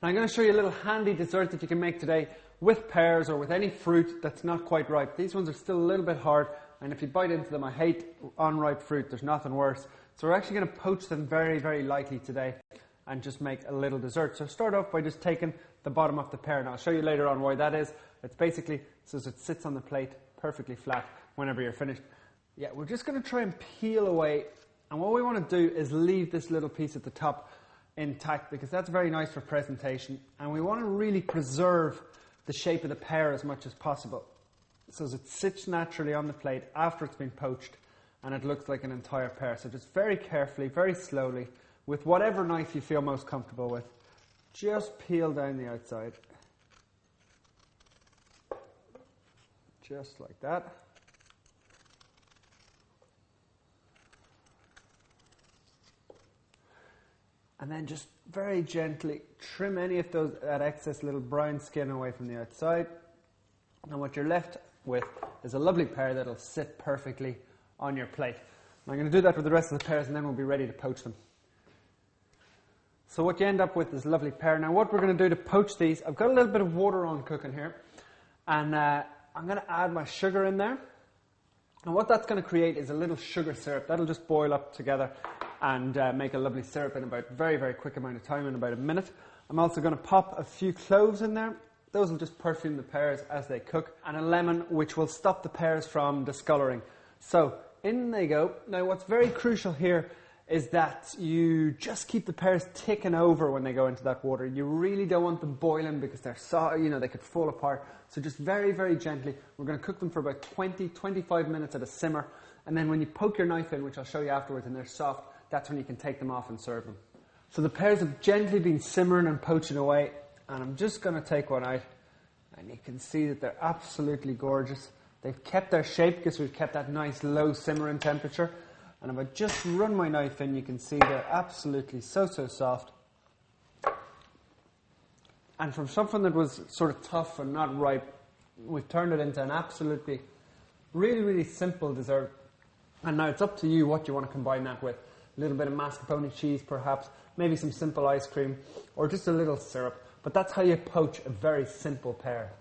Now I'm going to show you a little handy dessert that you can make today with pears or with any fruit that's not quite ripe. These ones are still a little bit hard, and if you bite into them, I hate unripe fruit, there's nothing worse. So we're actually going to poach them very, very lightly today and just make a little dessert. So start off by just taking the bottom of the pear, and I'll show you later on why that is. It's basically so it sits on the plate perfectly flat whenever you're finished. Yeah, we're just going to try and peel away, and what we want to do is leave this little piece at the top intact because that's very nice for presentation, and we want to really preserve the shape of the pear as much as possible so as it sits naturally on the plate after it's been poached and it looks like an entire pear. So just very carefully, very slowly, with whatever knife you feel most comfortable with, just peel down the outside. Just like that. And then just very gently trim any of that excess little brown skin away from the outside. And what you're left with is a lovely pear that'll sit perfectly on your plate. And I'm going to do that with the rest of the pears, and then we'll be ready to poach them. So what you end up with is a lovely pear. Now what we're going to do to poach these, I've got a little bit of water on cooking here, and I'm going to add my sugar in there. And what that's going to create is a little sugar syrup. That'll just boil up together and make a lovely syrup in about a very, very quick amount of time, in about a minute. I'm also going to pop a few cloves in there. Those will just perfume the pears as they cook. And a lemon, which will stop the pears from discoloring. So in they go. Now what's very crucial here is that you just keep the pears ticking over when they go into that water. You really don't want them boiling because they're they could fall apart. So just very, very gently. We're going to cook them for about 20-25 minutes at a simmer. And then when you poke your knife in, which I'll show you afterwards, and they're soft, that's when you can take them off and serve them. So the pears have gently been simmering and poaching away, and I'm just going to take one out, and you can see that they're absolutely gorgeous. They've kept their shape because we've kept that nice low simmering temperature. And if I just run my knife in, you can see they're absolutely so soft. And from something that was sort of tough and not ripe, we've turned it into an absolutely really, really simple dessert. And now it's up to you what you want to combine that with. A little bit of mascarpone cheese perhaps, maybe some simple ice cream, or just a little syrup. But that's how you poach a very simple pear.